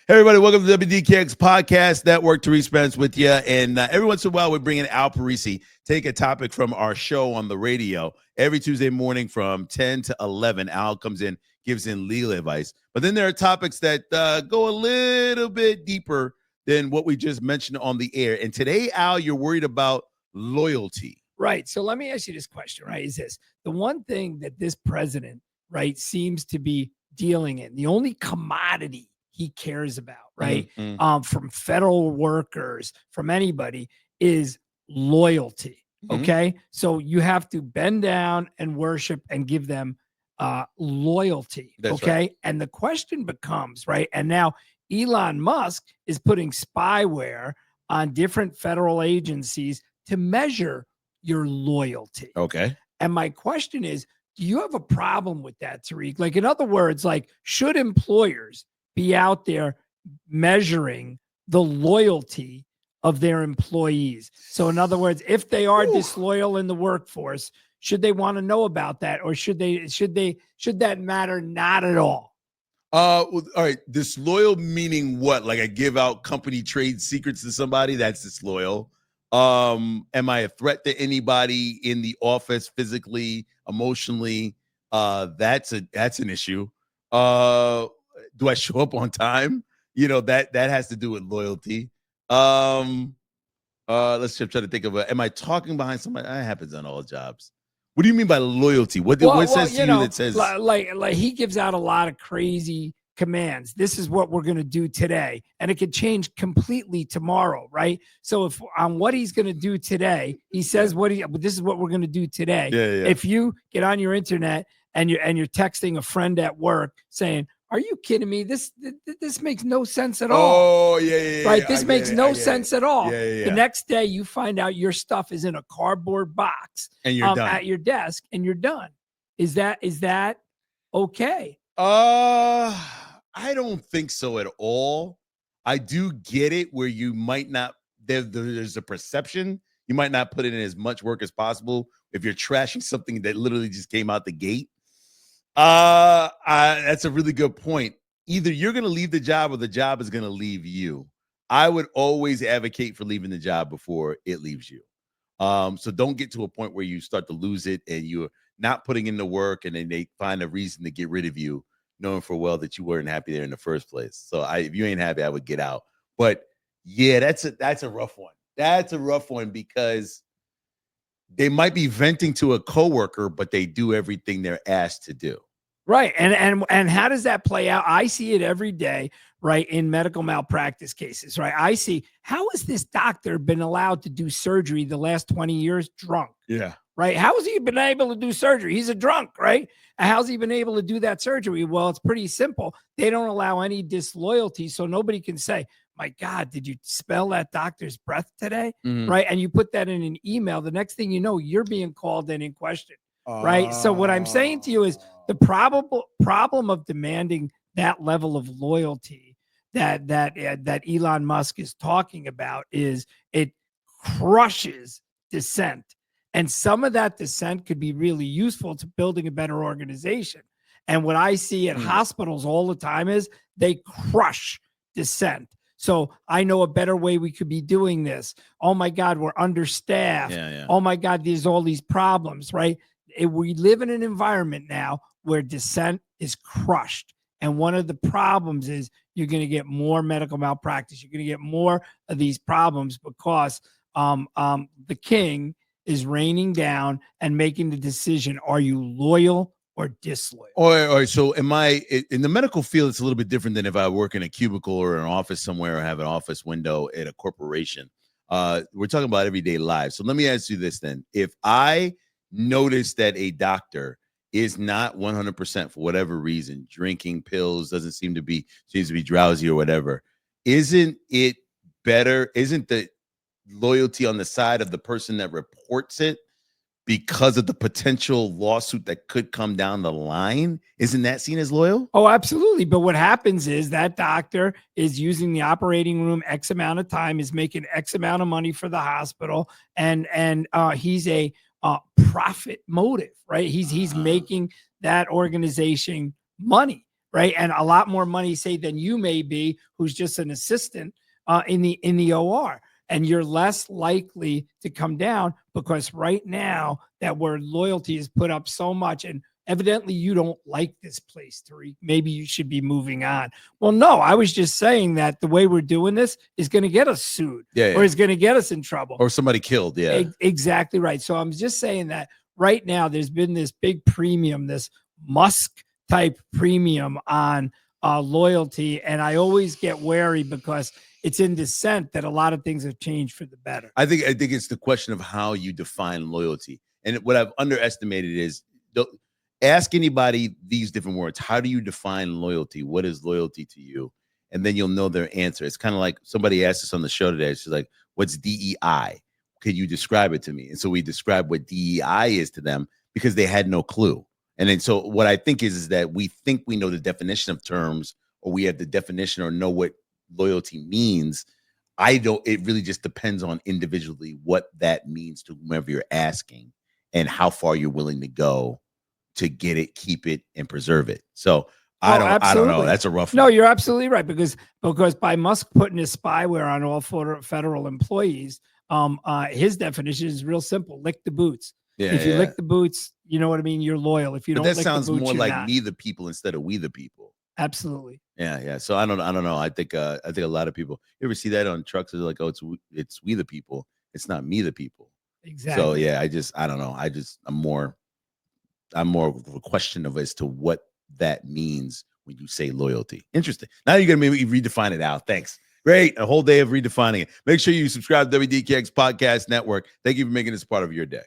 Hey, everybody, welcome to the WDKX Podcast Network. Tariq Spence with you. And every once in a while, we're bringing Al Parisi, take a topic from our show on the radio. Every Tuesday morning from 10 to 11, Al comes in, gives in legal advice. But then there are topics that go a little bit deeper than what we just mentioned on the air. And today, Al, you're worried about loyalty. Right. So let me ask you this question, right? Is this the one thing that this president, right, seems to be dealing in, the only commodity he cares about, right? From federal workers, from anybody, is loyalty. Okay. So you have to bend down and worship and give them loyalty. That's okay. right. And the question becomes, right? And now Elon Musk is putting spyware on different federal agencies to measure your loyalty. Okay. And my question is, do you have a problem with that, Tariq? Like, in other words, like, should employers be out there measuring the loyalty of their employees? So in other words, if they are disloyal in the workforce, should they want to know about that, or should that matter not at all? All right. Disloyal meaning what? Like I give out company trade secrets to somebody? That's disloyal. Am I a threat to anybody in the office physically, emotionally? That's an issue. Do I show up on time? You know, that has to do with loyalty. Let's try to think of it. Am I talking behind somebody? That happens on all jobs. What do you mean by loyalty? What says to you that says like he gives out a lot of crazy commands? This is what we're going to do today, and it could change completely tomorrow, right? So if on what he's going to do today, he says this is what we're going to do today. Yeah. If you get on your internet and you're texting a friend at work saying, "Are you kidding me? This makes no sense at all." Oh, yeah. Right? This makes no sense at all. Yeah. The next day you find out your stuff is in a cardboard box And you're done. at your desk, and you're done. Is that okay? I don't think so at all. I do get it where you might not, there's a perception. You might not put in as much work as possible if you're trashing something that literally just came out the gate. That's a really good point. Either you're going to leave the job or the job is going to leave you. I would always advocate for leaving the job before it leaves you. So don't get to a point where you start to lose it and you're not putting in the work and then they find a reason to get rid of you, knowing for well that you weren't happy there in the first place. So if you ain't happy, I would get out. But yeah, that's a rough one. That's a rough one because they might be venting to a coworker, but they do everything they're asked to do. Right. And how does that play out? I see it every day, right, in medical malpractice cases, right? I see, how has this doctor been allowed to do surgery the last 20 years drunk? Yeah. Right. How has he been able to do surgery? He's a drunk, right? And how's he been able to do that surgery? Well, it's pretty simple. They don't allow any disloyalty. So nobody can say, my God, did you smell that doctor's breath today? Mhm. Right. And you put that in an email. The next thing you know, you're being called in question. Right. So what I'm saying to you is the problem of demanding that level of loyalty that Elon Musk is talking about is it crushes dissent. And some of that dissent could be really useful to building a better organization. And what I see at hospitals all the time is they crush dissent. So I know a better way we could be doing this. Oh my God, we're understaffed. Yeah. Oh my God, there's all these problems, right? We live in an environment now where dissent is crushed. And one of the problems is you're going to get more medical malpractice. You're going to get more of these problems because the king is raining down and making the decision. Are you loyal or disloyal? All right. So am I in the medical field? It's a little bit different than if I work in a cubicle or an office somewhere or have an office window at a corporation. We're talking about everyday lives. So let me ask you this then. If I notice that a doctor is not 100% for whatever reason, drinking pills, seems to be drowsy or whatever, isn't it better? Isn't the loyalty on the side of the person that reports it because of the potential lawsuit that could come down the line? Isn't that seen as loyal? Oh, absolutely. But what happens is that doctor is using the operating room X amount of time, is making X amount of money for the hospital, and he's a profit motive, right? He's making that organization money, right? And a lot more money, say, than you may be, who's just an assistant in the OR. And you're less likely to come down because right now that word loyalty is put up so much, and evidently you don't like this place, Tariq. Maybe you should be moving on. Well, no, I was just saying that the way we're doing this is going to get us sued, or is going to get us in trouble, or somebody killed. Yeah, exactly right. So I'm just saying that right now there's been this big premium, this Musk type premium on loyalty, and I always get wary because it's in dissent that a lot of things have changed for the better. I think it's the question of how you define loyalty. And what I've underestimated is, ask anybody these different words. How do you define loyalty? What is loyalty to you? And then you'll know their answer. It's kind of like somebody asked us on the show today. She's like, what's DEI? Could you describe it to me? And so we described what DEI is to them because they had no clue. And then so what I think is that we think we know the definition of terms, or we have the definition or know what loyalty means. I don't. It really just depends on individually what that means to whomever you're asking and how far you're willing to go to get it, keep it, and preserve it. So I don't know. That's a rough one. No, you're absolutely right, because by Musk putting his spyware on all federal employees, his definition is real simple: lick the boots. Yeah, if you lick the boots, you know what I mean, you're loyal. If you don't, that lick sounds the boots, more like not. me the people instead of we the people. Absolutely. Yeah. So I don't know. I think a lot of people, you ever see that on trucks? They're like, oh, it's we the people. It's not me the people. Exactly. So yeah, I don't know. I'm more of a question of as to what that means when you say loyalty. Interesting. Now you're gonna maybe redefine it out. Thanks. Great. A whole day of redefining it. Make sure you subscribe to WDKX Podcast Network. Thank you for making this part of your day.